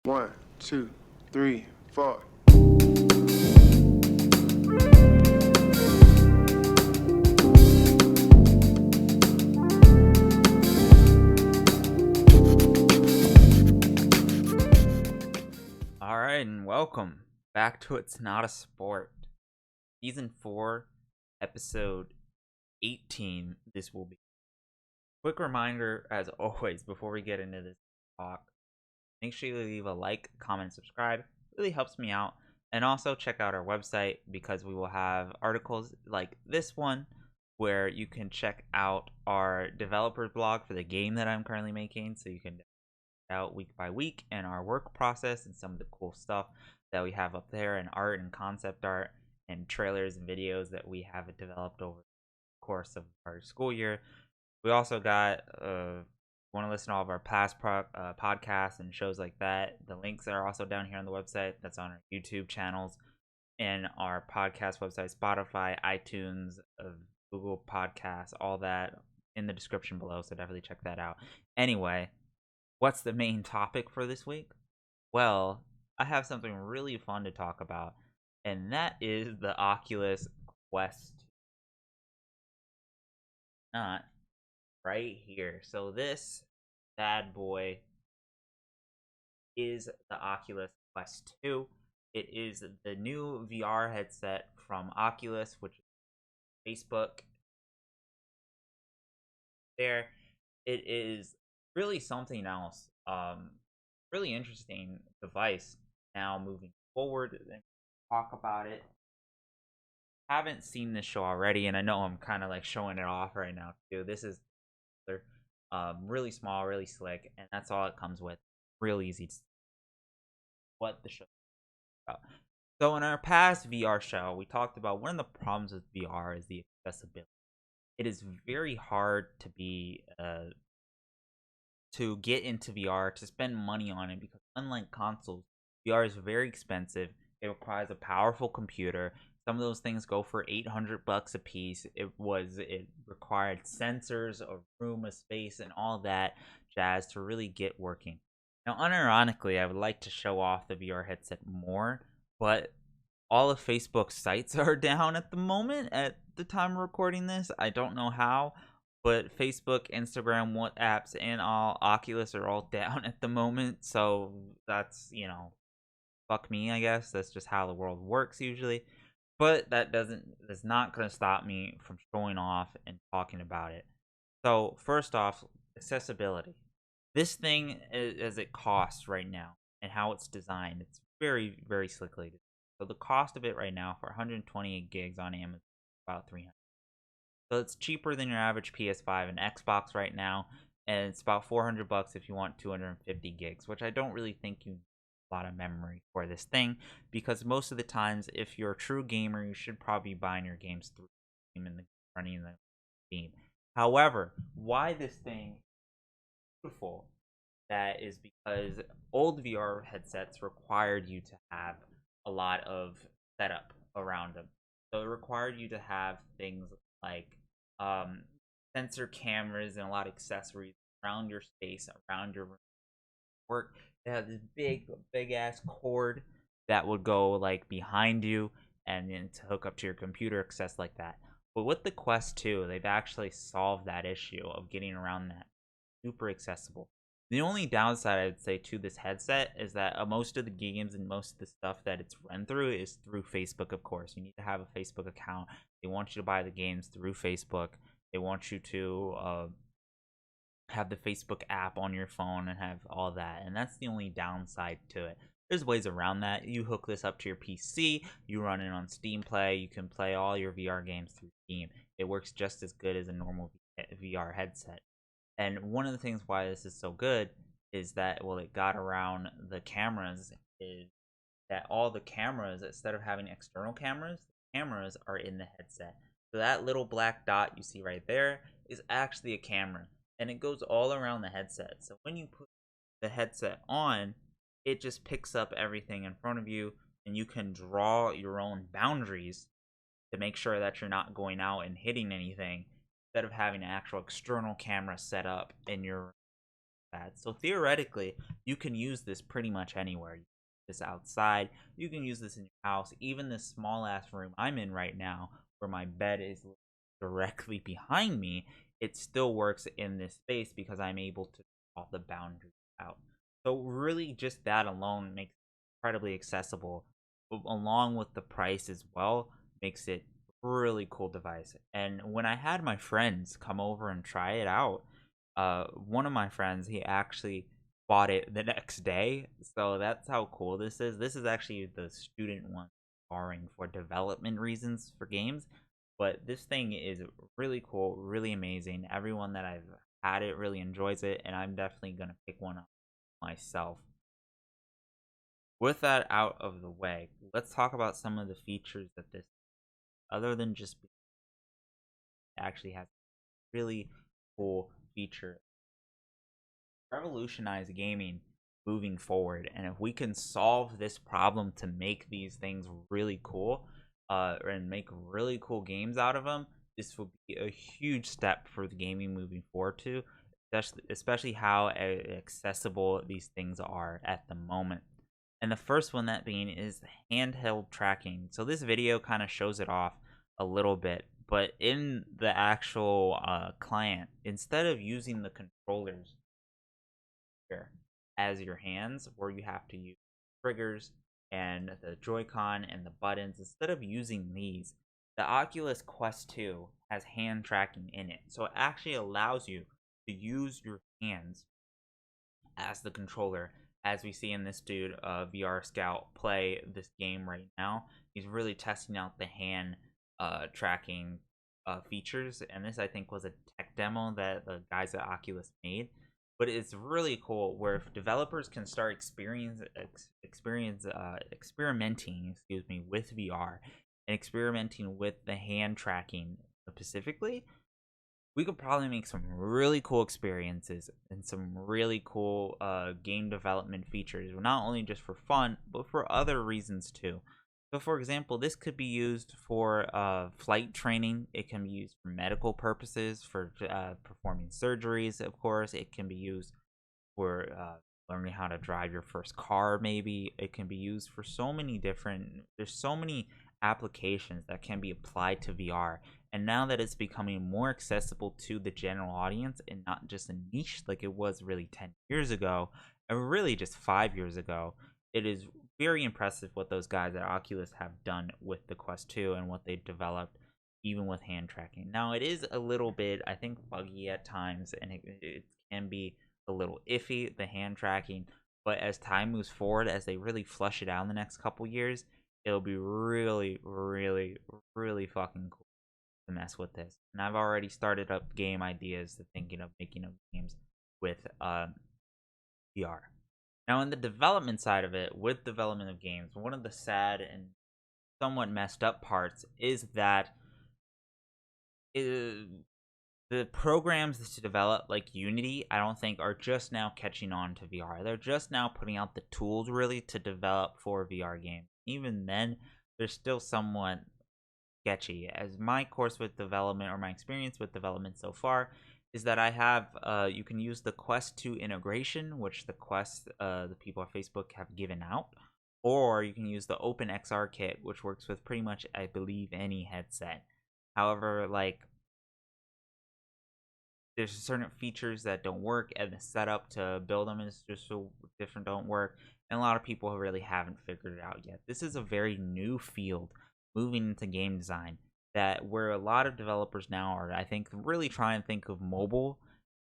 1, 2, 3, 4. Alright, and welcome back to It's Not a Sport. Season 4, Episode 18, this will be. Quick reminder, as always, before we get into this talk, make sure you leave a like, comment, subscribe. It really helps me out. And also check out our website, because we will have articles like this one, where you can check out our developer's blog for the game that I'm currently making, so you can out week by week, and our work process and some of the cool stuff that we have up there, and art and concept art and trailers and videos that we have developed over the course of our school year. We also got want to listen to all of our past podcasts and shows like that. The links are also down here on the website. That's on our YouTube channels and our podcast website, Spotify, iTunes, Google Podcasts, all that in the description below, so definitely check that out. Anyway, what's the main topic for this week? Well, I have something really fun to talk about, and that is the Oculus Quest. Not right here. So this bad boy is the Oculus Quest 2. It is the new VR headset from Oculus, which is Facebook. There, it is really something else. Really interesting device. Now moving forward and talk about it. Haven't seen this show already, and I know I'm kind of like showing it off right now too. This is really small, really slick, and that's all it comes with. Real easy to see what the show is about. So in our past VR show, we talked about one of the problems with VR is the accessibility. It is very hard to be to get into VR, to spend money on it, because unlike consoles, VR is very expensive. It requires a powerful computer. Some of those things go for $800 a piece. It required sensors, a room, a space, and all that jazz to really get working. Now, unironically, I would like to show off the VR headset more, but all of Facebook's sites are down at the moment at the time of recording this. I don't know how, but Facebook, Instagram, WhatsApps, and all Oculus are all down at the moment. So that's, fuck me, I guess. That's just how the world works usually. But that's not going to stop me from showing off and talking about it. So first off, accessibility. This thing, as it costs right now and how it's designed, it's very, very slickly designed. So the cost of it right now for 128 gigs on Amazon is about $300. So it's cheaper than your average PS5 and Xbox right now, and it's about $400 if you want 250 gigs, which I don't really think you need a lot of memory for this thing, because most of the times, if you're a true gamer, you should probably be buying your games through Steam and running the game. However, why this thing is beautiful, that is because old VR headsets required you to have a lot of setup around them. So it required you to have things like sensor cameras and a lot of accessories around your space, around your work. It had this big ass cord that would go like behind you, and then to hook up to your computer, access like that. But with the Quest 2, they've actually solved that issue of getting around that. Super accessible. The only downside I'd say to this headset is that most of the games and most of the stuff that it's run through is through Facebook, of course. You need to have a Facebook account. They want you to buy the games through Facebook. They want you to have the Facebook app on your phone and have all that. And that's the only downside to it. There's ways around that. You hook this up to your PC. You run it on Steam Play. You can play all your VR games through Steam. It works just as good as a normal VR headset. And one of the things why this is so good is that, well, it got around the cameras, is that all the cameras, instead of having external cameras, the cameras are in the headset. So that little black dot you see right there is actually a camera, and it goes all around the headset. So when you put the headset on, it just picks up everything in front of you, and you can draw your own boundaries to make sure that you're not going out and hitting anything, instead of having an actual external camera set up in your that. So theoretically, you can use this pretty much anywhere. You can use this outside, you can use this in your house, even this small ass room I'm in right now, where my bed is directly behind me. It still works in this space because I'm able to draw the boundaries out. So really, just that alone makes it incredibly accessible, along with the price as well, makes it really cool device. And when I had my friends come over and try it out, one of my friends, he actually bought it the next day. So that's how cool this is. This is actually the student one borrowing for development reasons for games. But this thing is really cool, really amazing. Everyone that I've had it really enjoys it, and I'm definitely gonna pick one up myself. With that out of the way, let's talk about some of the features that this, other than just actually has really cool feature, revolutionize gaming moving forward. And if we can solve this problem to make these things really cool, and make really cool games out of them, this will be a huge step for the gaming moving forward too, especially how accessible these things are at the moment. And the first one, that being, is handheld tracking. So this video kind of shows it off a little bit, but in the actual client, instead of using the controllers here as your hands, where you have to use triggers and the Joy-Con and the buttons, instead of using these, the Oculus Quest 2 has hand tracking in it. So it actually allows you to use your hands as the controller, as we see in this dude, VR Scout, play this game right now. He's really testing out the hand tracking features, and this, I think, was a tech demo that the guys at Oculus made. But it's really cool, where if developers can start experimenting, excuse me, with VR and experimenting with the hand tracking specifically, we could probably make some really cool experiences and some really cool game development features, not only just for fun, but for other reasons too. So, for example, this could be used for flight training. It can be used for medical purposes, for performing surgeries, of course. It can be used for learning how to drive your first car, maybe. It can be used for so many different, there's so many applications that can be applied to VR. And now that it's becoming more accessible to the general audience and not just a niche like it was really 10 years ago, and really just 5 years ago, it is very impressive what those guys at Oculus have done with the Quest 2 and what they've developed, even with hand tracking. Now, it is a little bit, I think, buggy at times, and it can be a little iffy, the hand tracking. But as time moves forward, as they really flush it out in the next couple years, it'll be really, really, really fucking cool to mess with this. And I've already started up game ideas, thinking of making up games with VR. Now, in the development side of it, with development of games, one of the sad and somewhat messed up parts is that the programs to develop, like Unity, I don't think are just now catching on to VR. They're just now putting out the tools really to develop for VR games. Even then, they're still somewhat sketchy. As my course with development, or my experience with development so far, is that I have you can use the Quest 2 integration, which the people at Facebook have given out, or you can use the OpenXR kit, which works with pretty much, I believe, any headset. However, like, there's certain features that don't work, and the setup to build them is just so different, don't work, and a lot of people really haven't figured it out yet. This is a very new field moving into game design, that where a lot of developers now are, I think, really trying to think of mobile,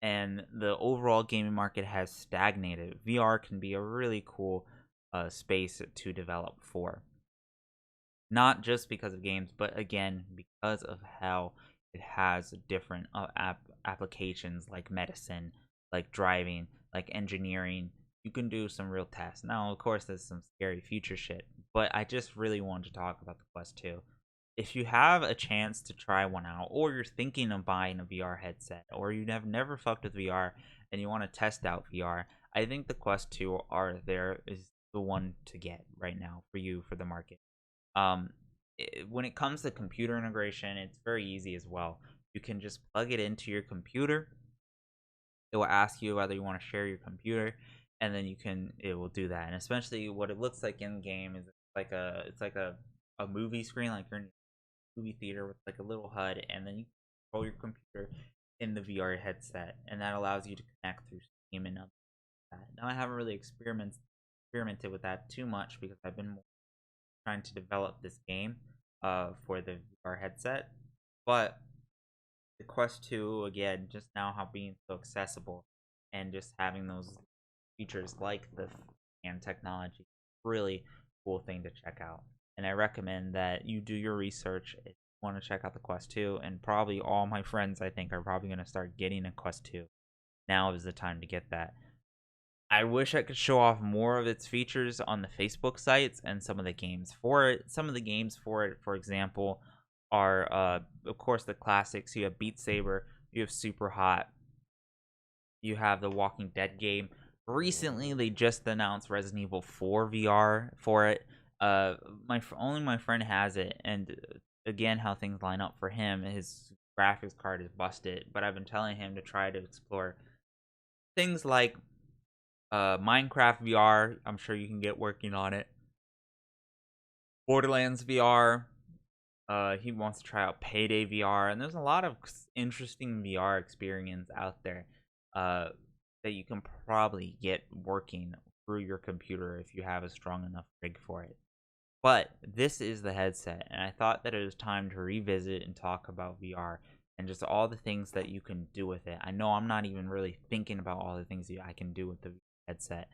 and the overall gaming market has stagnated. VR can be a really cool space to develop for, not just because of games, but again because of how it has different applications, like medicine, like driving, like engineering. You can do some real tests. Now, of course, there's some scary future shit, but I just really wanted to talk about the Quest 2. If you have a chance to try one out, or you're thinking of buying a VR headset, or you have never fucked with VR and you want to test out VR, I think the Quest 2 is the one to get right now for you, for the market. um when it comes to computer integration, it's very easy as well. You can just plug it into your computer, It will ask you whether you want to share your computer, and then it will do that. And especially what it looks like in game is it's like a movie screen, like you're in a movie theater with like a little HUD, and then you control your computer in the VR headset, and that allows you to connect through Steam and other that. Now I haven't really experimented with that too much because I've been trying to develop this game for the VR headset, but the Quest 2 again, just now how being so accessible and just having those features like the hand technology, really cool thing to check out. And I recommend that you do your research if you want to check out the Quest 2. And probably all my friends, I think, are probably going to start getting a Quest 2. Now is the time to get that. I wish I could show off more of its features on the Facebook sites and some of the games for it. Some of the games for it, for example, are of course the classics. You have Beat Saber, you have Super Hot, you have the Walking Dead game. Recently, they just announced Resident Evil 4 VR for it. Only my friend has it, and again, how things line up for him, his graphics card is busted. But I've been telling him to try to explore things like Minecraft VR. I'm sure you can get working on it. Borderlands VR. He wants to try out Payday VR, and there's a lot of interesting VR experience out there that you can probably get working through your computer if you have a strong enough rig for it. But this is the headset, and I thought that it was time to revisit and talk about VR and just all the things that you can do with it. I know I'm not even really thinking about all the things I can do with the headset.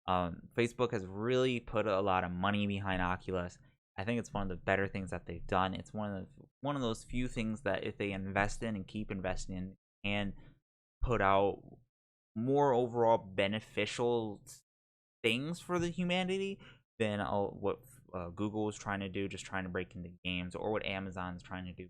Facebook has really put a lot of money behind Oculus. I think it's one of the better things that they've done. It's one of those few things that if they invest in and keep investing in, and put out more overall beneficial things for the humanity than what Google is trying to do, just trying to break into games, or what Amazon's trying to do.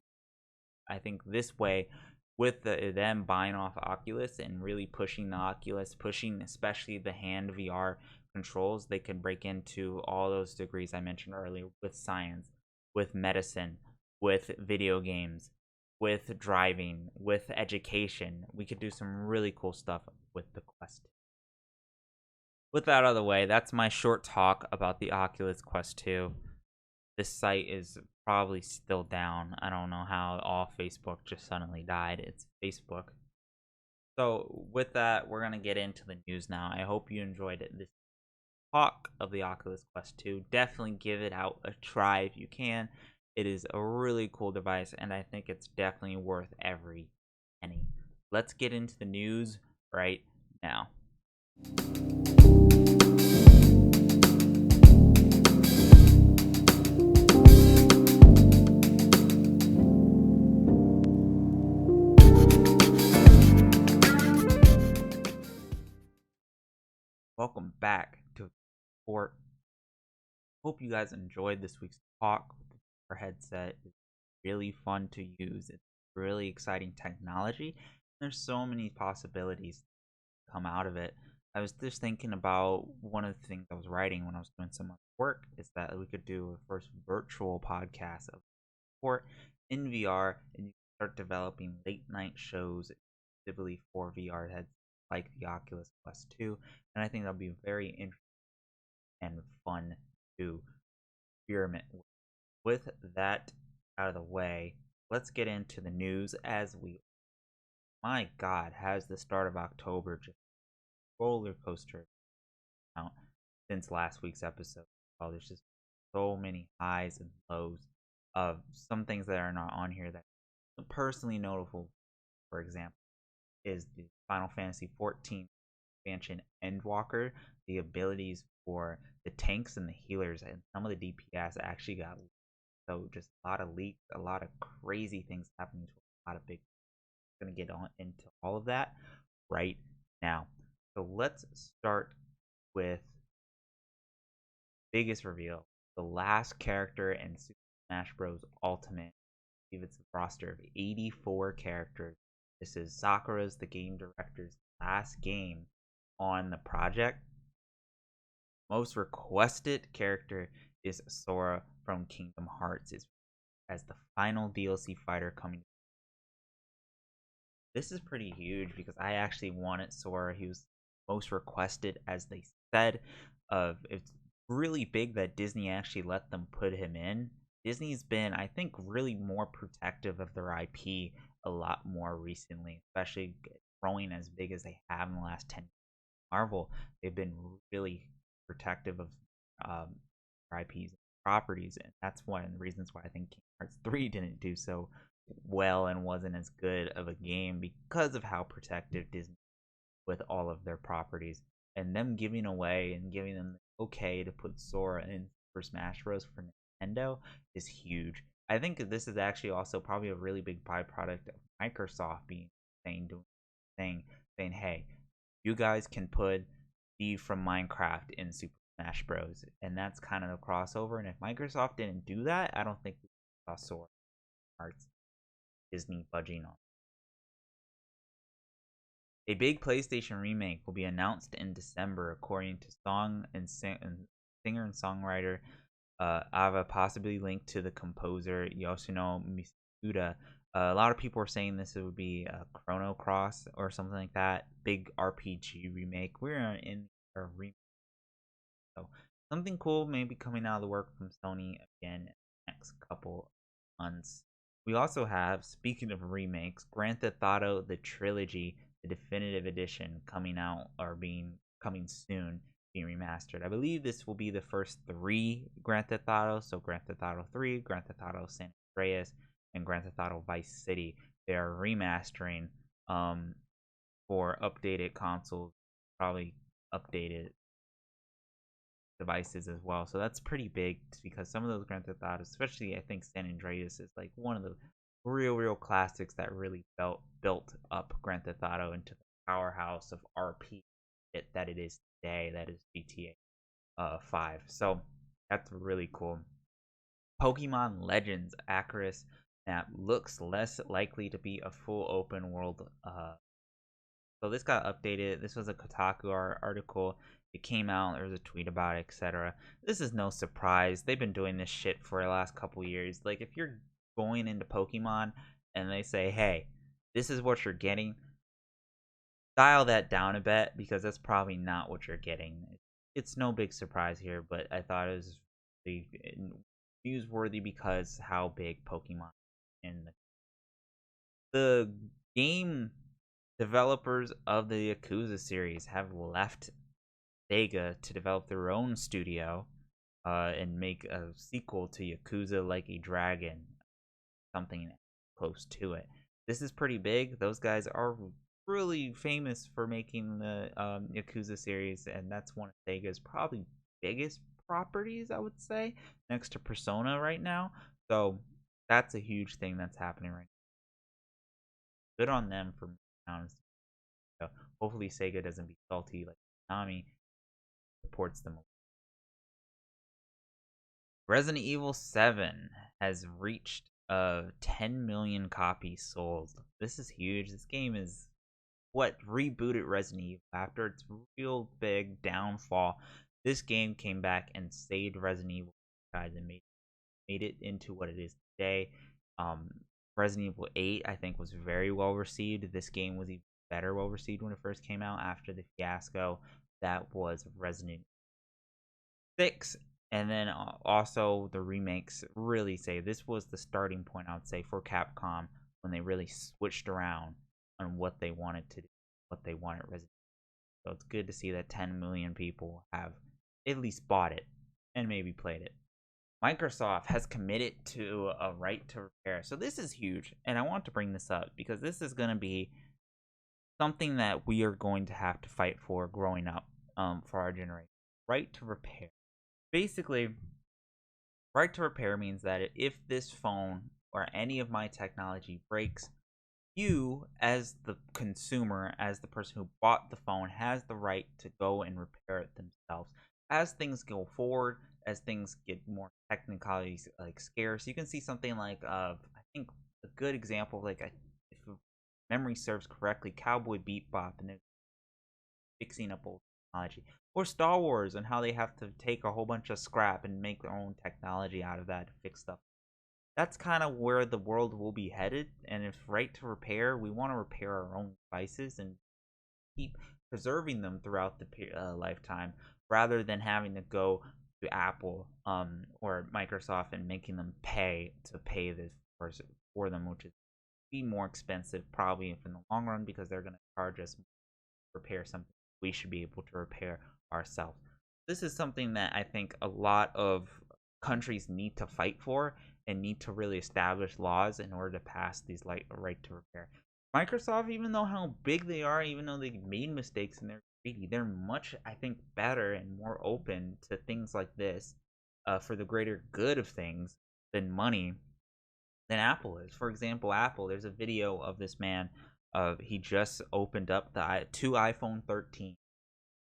I think this way, with them buying off Oculus and really pushing the Oculus, pushing especially the hand VR controls, they can break into all those degrees I mentioned earlier with science, with medicine, with video games, with driving, with education. We could do some really cool stuff with the Quest. With that out of the way, that's my short talk about the Oculus Quest 2. This site is probably still down. I don't know how all Facebook just suddenly died. It's Facebook. So with that, we're going to get into the news now. I hope you enjoyed this talk of the Oculus Quest 2. Definitely give it out a try if you can. It is a really cool device, and I think it's definitely worth every penny. Let's get into the news right now. Welcome back to Sport. Hope you guys enjoyed this week's talk. Our headset is really fun to use. It's really exciting technology. There's so many possibilities come out of it. I was just thinking about one of the things I was writing when I was doing some work is that we could do a first virtual podcast of sport in VR, and you can start developing late night shows specifically for VR heads like the Oculus Quest 2, and I think that'll be very interesting and fun to experiment with. With that out of the way, let's get into the news my God, has the start of October just roller coaster out since last week's episode. Oh, there's just so many highs and lows of some things that are not on here that are personally notable. For example, is the Final Fantasy 14 expansion Endwalker. The abilities for the tanks and the healers and some of the DPS actually got leaked. So just a lot of leaks, a lot of crazy things happening to a lot of big. I'm gonna get on into all of that right now. So let's start with biggest reveal. The last character in Super Smash Bros. Ultimate. I believe it's a roster of 84 characters. This is Sakura's, the game director's, last game on the project. Most requested character is Sora from Kingdom Hearts as the final DLC fighter coming. this is pretty huge because I actually wanted Sora. He was most requested, as they said. It's really big that Disney actually let them put him in. Disney's been, I think, really more protective of their IP a lot more recently, especially growing as big as they have in the last 10 years. Marvel, they've been really protective of their IPs and properties, and that's one of the reasons why I think Kingdom Hearts 3 didn't do so well and wasn't as good of a game, because of how protective Disney with all of their properties, and them giving away and giving them the okay to put Sora in Super Smash Bros. For Nintendo is huge. I think this is actually also probably a really big byproduct of Microsoft being doing thing, saying, hey, you guys can put Steve from Minecraft in Super Smash Bros. And that's kind of the crossover. And if Microsoft didn't do that, I don't think we saw Sora Arts Disney budging on. A big PlayStation remake will be announced in December, according to singer and songwriter Ava, possibly linked to the composer Yoshino Misuda. A lot of people are saying this would be a Chrono Cross or something like that. Big RPG remake. We're in a remake, so something cool maybe coming out of the work from Sony again in the next couple months. We also have, speaking of remakes, Grand Theft Auto the Trilogy, the definitive edition, coming soon, being remastered. I believe this will be the first 3 Grand Theft Auto, so Grand Theft Auto 3, Grand Theft Auto San Andreas, and Grand Theft Auto Vice City. They are remastering for updated consoles, probably updated devices as well. So that's pretty big, because some of those Grand Theft Autos, especially I think San Andreas, is like one of the real classics that really built up Grand Theft Auto into the powerhouse of RP that it is today. That is GTA 5. So that's really cool. Pokemon Legends Arceus map looks less likely to be a full open world. So this got updated. This was a Kotaku article. It came out. There was a tweet about it, etc. This is no surprise. They've been doing this shit for the last couple years. Like, if you're going into Pokemon and they say, "Hey, this is what you're getting," dial that down a bit, because that's probably not what you're getting. It's no big surprise here, but I thought it was really newsworthy because how big Pokemon in the game developers of the Yakuza series have left Sega to develop their own studio and make a sequel to Yakuza Like a Dragon, something close to it. This is pretty big. Those guys are really famous for making the Yakuza series, and that's one of Sega's probably biggest properties, I would say, next to Persona right now. So that's a huge thing that's happening right now. Good on them for honest. Hopefully Sega doesn't be salty like Konami supports them. Resident Evil 7 has reached 10 million copies sold. This is huge. This game is what rebooted Resident Evil after its real big downfall. This game came back and saved Resident Evil and made it into what it is today. Resident Evil 8, I think, was very well received. This game was even better well received when it first came out after the fiasco that was Resident 6. And then also the remakes really say this was the starting point, I would say, for Capcom, when they really switched around on what they wanted to do, what they wanted Resident Evil. So it's good to see that 10 million people have at least bought it and maybe played it. Microsoft has committed to a right to repair. So this is huge, and I want to bring this up because this is going to be something that we are going to have to fight for growing up for our generation. Right to repair. Basically, right to repair means that if this phone or any of my technology breaks, you, as the consumer, as the person who bought the phone, has the right to go and repair it themselves. As things go forward, as things get more technically like scarce, you can see something like I think a good example, like if memory serves correctly, Cowboy Bebop, and fixing up old technology, or Star Wars and how they have to take a whole bunch of scrap and make their own technology out of that to fix stuff. that's kind of where the world will be headed. And if right to repair, we want to repair our own devices and keep preserving them throughout the lifetime, rather than having to go to Apple or Microsoft and making them pay this for them, which is be more expensive probably in the long run, because they're going to charge us to repair something we should be able to repair ourselves. This is something that I think a lot of countries need to fight for and need to really establish laws in order to pass these like right to repair. Microsoft, even though how big they are, even though they made mistakes and they're greedy, they're much, I think, better and more open to things like this for the greater good of things than money than Apple is. For example, Apple, there's a video of this man. He just opened up the two iPhone 13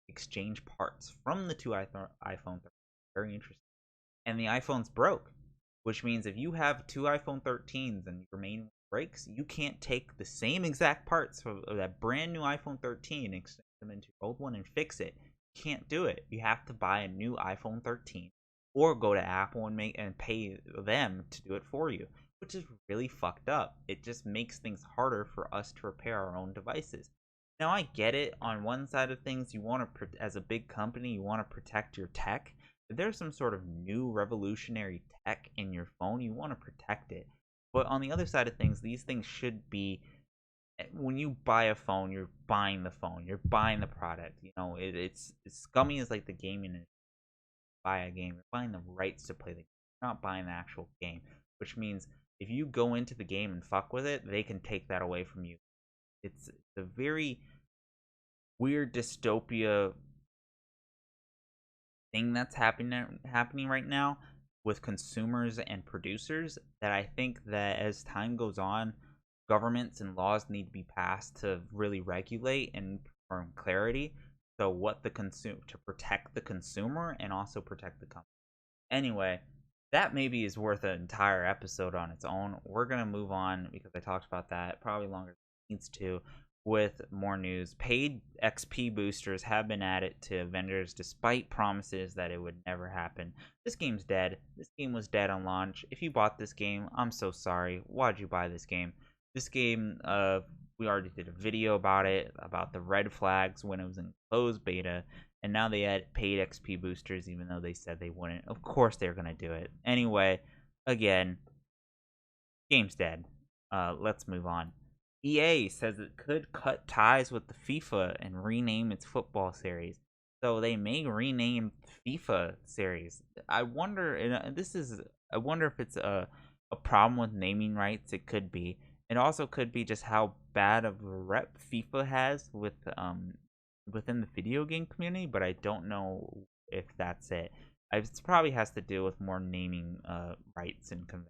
exchange parts from the two iPhone 13. Very interesting. And the iPhone's broke, which means if you have two iPhone 13s and your main breaks, you can't take the same exact parts of that brand new iPhone 13 and exchange them into your old one and fix it. You can't do it. You have to buy a new iPhone 13 or go to Apple and pay them to do it for you, which is really fucked up. It just makes things harder for us to repair our own devices. Now I get it. On one side of things, you want to, as a big company, you want to protect your tech. If there's some sort of new revolutionary tech in your phone, you want to protect it. But on the other side of things, these things should be, when you buy a phone, you're buying the phone, you're buying the product. You know, it's scummy as like the gaming industry. Buy a game, you're buying the rights to play the game, you're not buying the actual game. Which means if you go into the game and fuck with it, they can take that away from you. It's a very weird dystopia thing that's happening right now with consumers and producers, that I think that as time goes on, governments and laws need to be passed to really regulate and provide clarity. So what the consume to protect the consumer and also protect the company. Anyway, that maybe is worth an entire episode on its own. We're gonna move on because I talked about that probably longer than it needs to, with more news. Paid XP boosters have been added to vendors despite promises that it would never happen. This game's dead. This game was dead on launch. If you bought this game, I'm so sorry. Why'd you buy this game? This game, we already did a video about it, about the red flags when it was in closed beta, and now they add paid XP boosters even though they said they wouldn't. Of course they're gonna do it. Anyway, again, game's dead. Let's move on. EA says it could cut ties with the FIFA and rename its football series. So they may rename FIFA series. I wonder, and I wonder if it's a problem with naming rights. It could be. It also could be just how bad of a rep FIFA has with within the video game community, but I don't know if that's it. It probably has to do with more naming rights and conventions.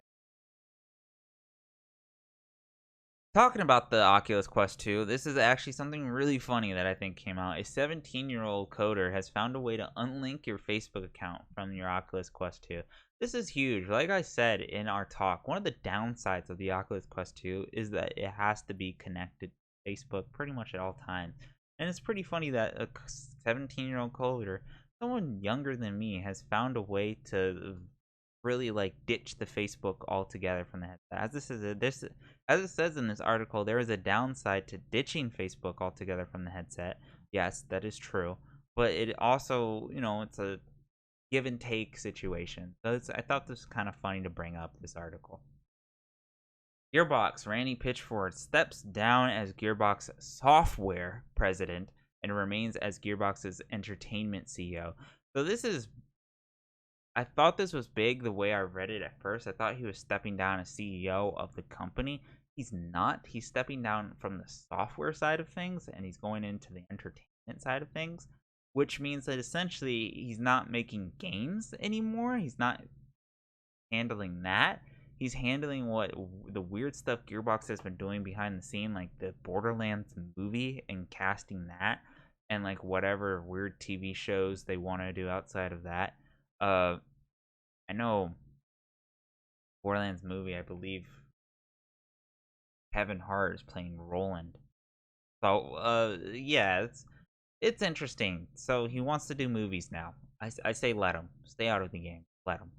Talking about the Oculus Quest 2, this is actually something really funny that I think came out. A 17-year-old coder has found a way to unlink your Facebook account from your Oculus Quest 2. This is huge. Like I said in our talk, one of the downsides of the Oculus Quest 2 is that it has to be connected to Facebook pretty much at all times. And it's pretty funny that a 17-year-old coder, someone younger than me, has found a way to really like ditch the Facebook altogether from the headset. As it says in this article, there is a downside to ditching Facebook altogether from the headset. Yes, that is true, but it also, it's a give and take situation. So I thought this was kind of funny to bring up this article. Gearbox, Randy Pitchford steps down as Gearbox software president and remains as Gearbox's entertainment CEO. So I thought this was big the way I read it at first. I thought he was stepping down as CEO of the company. He's not. He's stepping down from the software side of things and he's going into the entertainment side of things, which means that essentially he's not making games anymore. He's not handling that. He's handling what the weird stuff Gearbox has been doing behind the scene, like the Borderlands movie and casting that, and like whatever weird TV shows they want to do outside of that. I know Borderlands movie, I believe Kevin Hart is playing Roland. So, yeah, it's interesting. So he wants to do movies now. I say let him. Stay out of the game. Let him.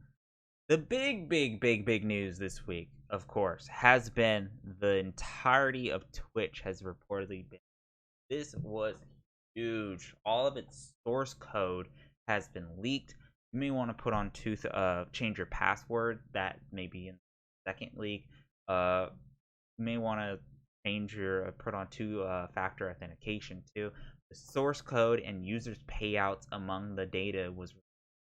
The big news this week, of course, has been the entirety of Twitch has reportedly been. This was huge. All of its source code has been leaked. You may want to put on change your password. That may be in the second leak. You may want to change your put on two-factor authentication too. The source code and users payouts among the data was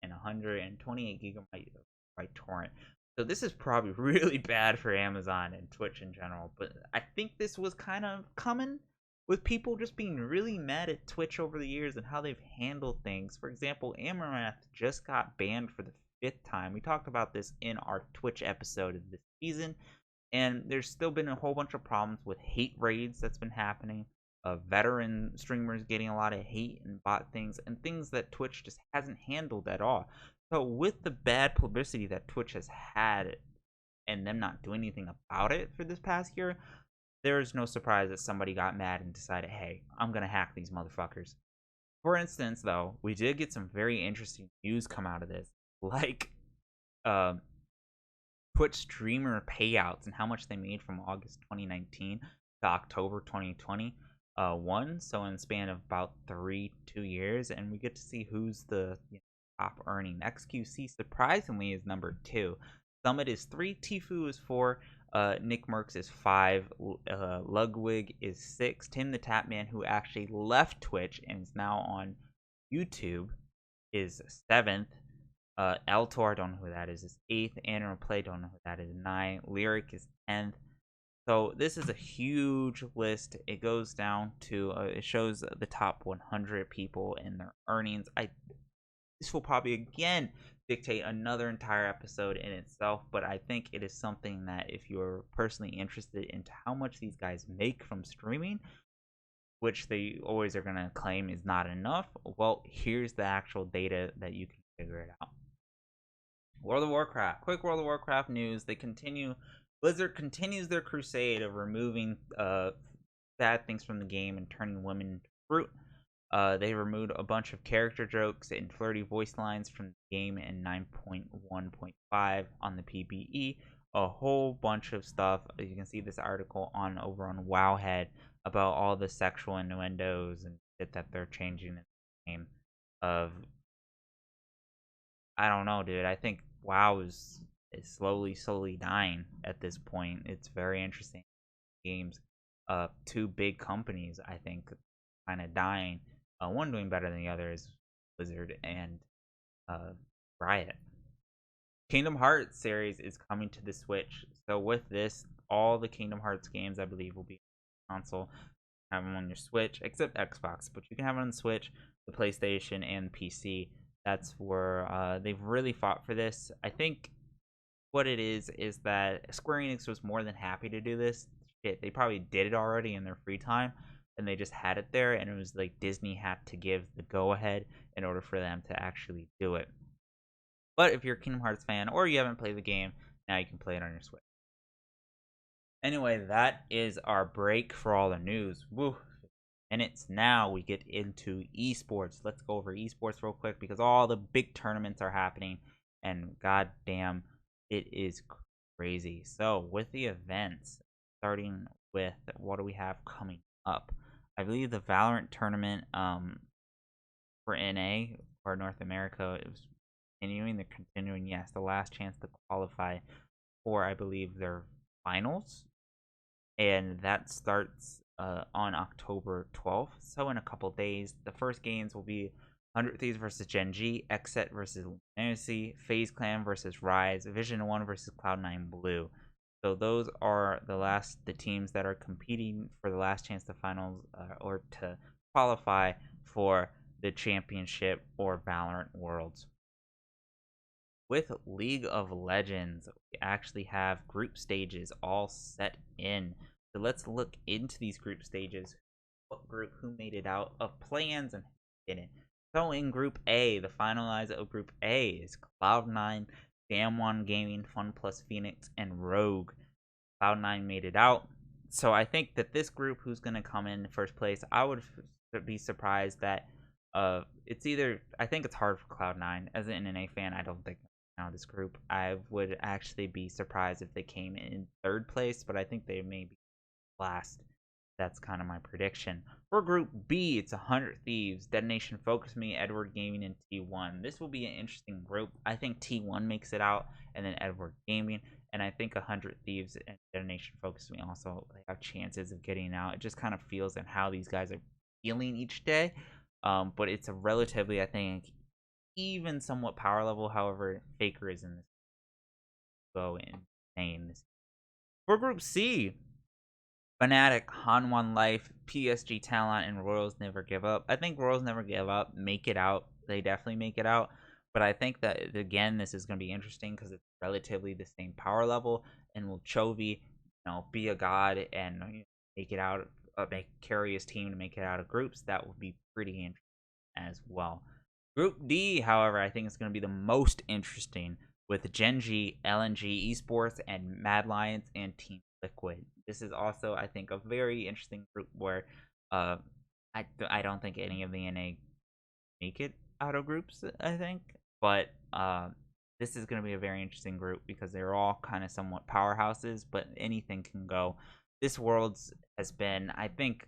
in 128 gigabyte by torrent. So this is probably really bad for Amazon and Twitch in general. But I think this was kind of coming with people just being really mad at Twitch over the years and how they've handled things. For example, Amaranth just got banned for the 5th time. We talked about this in our Twitch episode of this season. And there's still been a whole bunch of problems with hate raids that's been happening. Veteran streamers getting a lot of hate and bot things and things that Twitch just hasn't handled at all. So with the bad publicity that Twitch has had and them not doing anything about it for this past year, there is no surprise that somebody got mad and decided, hey, I'm going to hack these motherfuckers. For instance, though, we did get some very interesting news come out of this, like Twitch streamer payouts and how much they made from August 2019 to October 2020. So in the span of about 2 years, and we get to see who's the top earning. XQC surprisingly is number 2. Summit is 3, Tifu is 4, Nick Merckx is 5, Ludwig is 6, Tim the Tapman, who actually left Twitch and is now on YouTube, is 7th. Eltor, don't know who that is 8th. Andrew Play, don't know who that is 9th. Lyric is 10th. So this is a huge list. It goes down to it shows the top 100 people and their earnings. This will probably again dictate another entire episode in itself, but I think it is something that if you're personally interested into how much these guys make from streaming, which they always are going to claim is not enough, well, here's the actual data that you can figure it out. World of Warcraft. Quick World of Warcraft news. Blizzard continues their crusade of removing bad things from the game and turning women into fruit. They removed a bunch of character jokes and flirty voice lines from the game in 9.1.5 on the PBE. A whole bunch of stuff. You can see this article over on Wowhead about all the sexual innuendos and shit that they're changing in the game. I don't know, dude. I think WoW is slowly dying at this point. It's very interesting. Games, 2 big companies, I think, kind of dying. One doing better than the other is Blizzard and Riot. Kingdom Hearts series is coming to the Switch. So with this, all the Kingdom Hearts games, I believe, will be on console. Have them on your Switch, except Xbox, but you can have it on the Switch, the PlayStation, and PC. That's where they've really fought for this. I think what it is that Square Enix was more than happy to do this. Shit, they probably did it already in their free time, and they just had it there, and it was like Disney had to give the go-ahead in order for them to actually do it. But if you're a Kingdom Hearts fan or you haven't played the game, now you can play it on your Switch. Anyway, that is our break for all the news. Woo. Minutes. Now we get into esports. Let's go over esports real quick because all the big tournaments are happening, and goddamn, it is crazy. So with the events, starting with what do we have coming up? I believe the Valorant tournament for NA or North America is continuing. They're continuing. Yes, the last chance to qualify for, I believe, their finals, and that starts on October 12th. So in a couple days, the first games will be 100 Thieves versus Gen G, Xset versus Lunacy, FaZe Clan versus Rise, Vision 1 versus Cloud9 Blue. So those are the teams that are competing for the last chance to finals or to qualify for the championship or Valorant Worlds. With League of Legends, we actually have group stages all set in. So let's look into these group stages. What group, who made it out of plans and who didn't. So in Group A, the finalizer of Group A is Cloud9, Damwon Gaming, Fun Plus Phoenix, and Rogue. Cloud9 made it out. So I think that this group, who's going to come in first place, I would be surprised that it's either, I think it's hard for Cloud9. As an NA fan, I don't think this group. I would actually be surprised if they came in third place, but I think they may be last. That's kind of my prediction. For Group B, it's 100 Thieves, Detonation Focus Me, Edward Gaming, and T1. This will be an interesting group. I think T1 makes it out, and then Edward Gaming. And I think 100 Thieves and Detonation Focus Me also have chances of getting out. It just kind of feels on how these guys are feeling each day. But it's a relatively, I think, even somewhat power level. However, Faker is in this. Go insane. For Group C, Fnatic, Han1 Life, PSG Talent, and Royals Never Give Up. I think Royals Never Give Up make it out. They definitely make it out. But I think that, again, this is going to be interesting because it's relatively the same power level. And will Chovy, be a god and make it out, carry his team to make it out of groups? That would be pretty interesting as well. Group D, however, I think is going to be the most interesting with Genji, LNG Esports, and Mad Lions and Team Liquid. This is also, I think, a very interesting group where I don't think any of the NA make it out of groups, I think. But this is going to be a very interesting group because they're all kind of somewhat powerhouses, but anything can go. This Worlds has been, I think,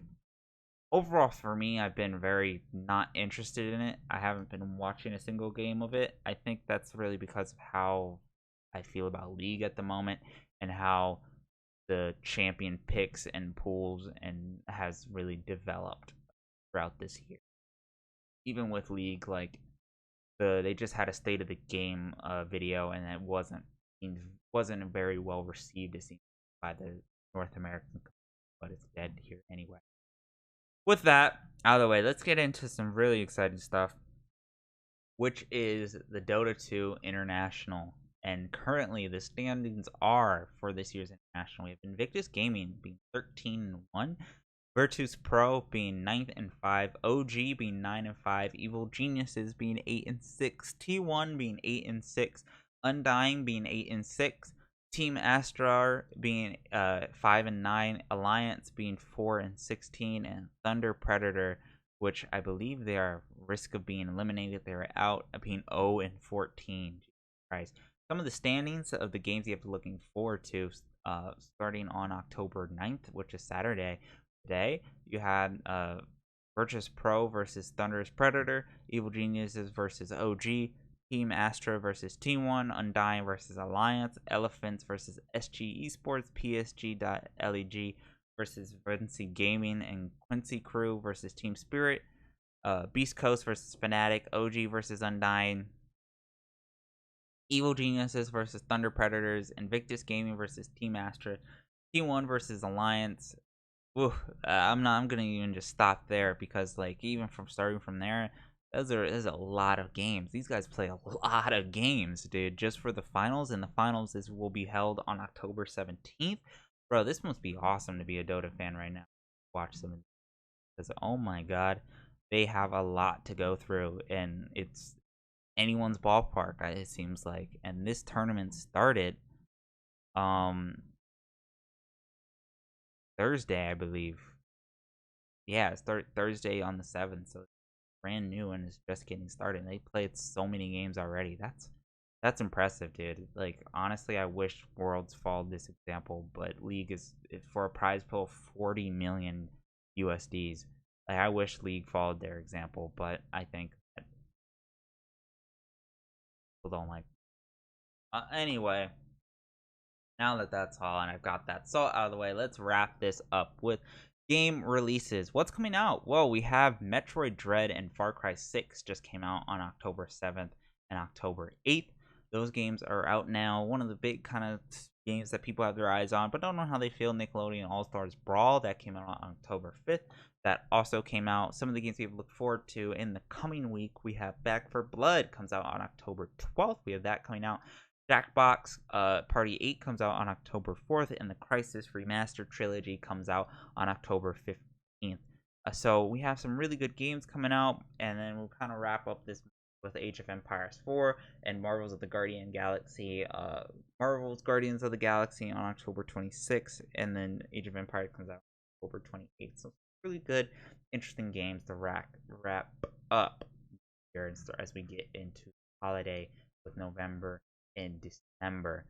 overall for me, I've been very not interested in it. I haven't been watching a single game of it. I think that's really because of how I feel about League at the moment and how the champion picks and pools and has really developed throughout this year. Even with League, like they just had a state of the game video, and it wasn't very well received, it seems, by the North American, but it's dead here anyway. With that out of the way, let's get into some really exciting stuff, which is the Dota 2 International. And currently, the standings are for this year's International. We have Invictus Gaming being 13-1, Virtus Pro being 9th and 5, OG being 9 and 5, Evil Geniuses being 8 and 6, T1 being 8 and 6, Undying being 8 and 6, Team Astrar being 5 and 9, Alliance being 4 and 16, and Thunder Predator, which I believe they are risk of being eliminated. They're out, being 0 and 14. Jesus Christ. Some of the standings of the games you have to looking forward to, starting on October 9th, which is Saturday. Today, you had Virtus Pro versus Thunderous Predator, Evil Geniuses versus OG, Team Astra versus T1, Undying versus Alliance, Elephants versus SG Esports, PSG.leg versus Vinci Gaming, and Quincy Crew versus Team Spirit, Beast Coast versus Fnatic, OG versus Undying, Evil Geniuses versus Thunder Predators, Invictus Gaming versus Team Astra, T1 versus Alliance. I'm gonna even just stop there because, like, even from starting from there, there's a lot of games. These guys play a lot of games, dude, just for the finals. And the finals will be held on October 17th. Bro, this must be awesome to be a Dota fan right now. Watch them because, oh my god, they have a lot to go through, and it's anyone's ballpark, it seems like. And this tournament started Thursday, I believe. Yeah, it started Thursday on the 7th, so it's brand new and it's just getting started. And they played so many games already. That's impressive, dude. Like, honestly, I wish Worlds followed this example, but League is for a prize pool of 40 million USDs. Like, I wish League followed their example, but I think that people don't like. Anyway, now that that's all and I've got that salt out of the way, let's wrap this up with game releases. What's coming out? Well, we have Metroid Dread and Far Cry 6 just came out on October 7th and October 8th. Those games are out now. One of the big kind of games that people have their eyes on, but don't know how they feel, Nickelodeon All-Stars Brawl, that came out on October 5th. That also came out. Some of the games we have looked forward to in the coming week, we have Back for Blood comes out on October 12th. We have that coming out. Jackbox Party 8 comes out on October 4th, and the Crisis Remastered Trilogy comes out on October 15th. So we have some really good games coming out, and then we'll kind of wrap up this with Age of Empires 4 and Marvel's of the Guardian Galaxy. Marvel's Guardians of the Galaxy on October 26th, and then Age of Empires comes out October 28th. So really good, interesting games to wrap up here as we get into holiday with November in December.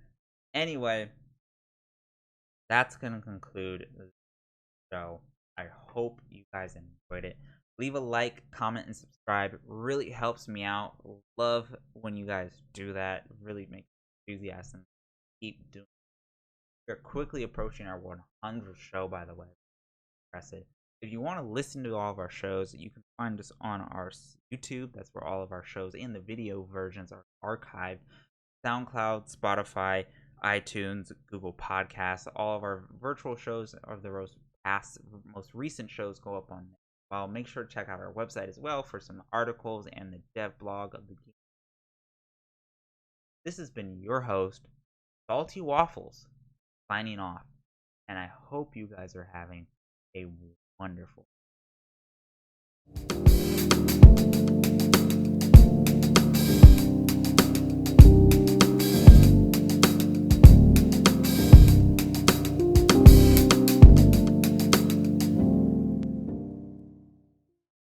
Anyway, that's going to conclude the show. I hope you guys enjoyed it. Leave a like, comment, and subscribe. It really helps me out. Love when you guys do that. It really makes me enthusiastic. Keep doing it. We're quickly approaching our 100th show, by the way. Impressive. If you want to listen to all of our shows, you can find us on our YouTube. That's where all of our shows and the video versions are archived. SoundCloud, Spotify, iTunes, Google Podcasts. All of our virtual shows of the most recent shows go up on there. Well, make sure to check out our website as well for some articles and the dev blog of the game. This has been your host, Salty Waffles, signing off. And I hope you guys are having a wonderful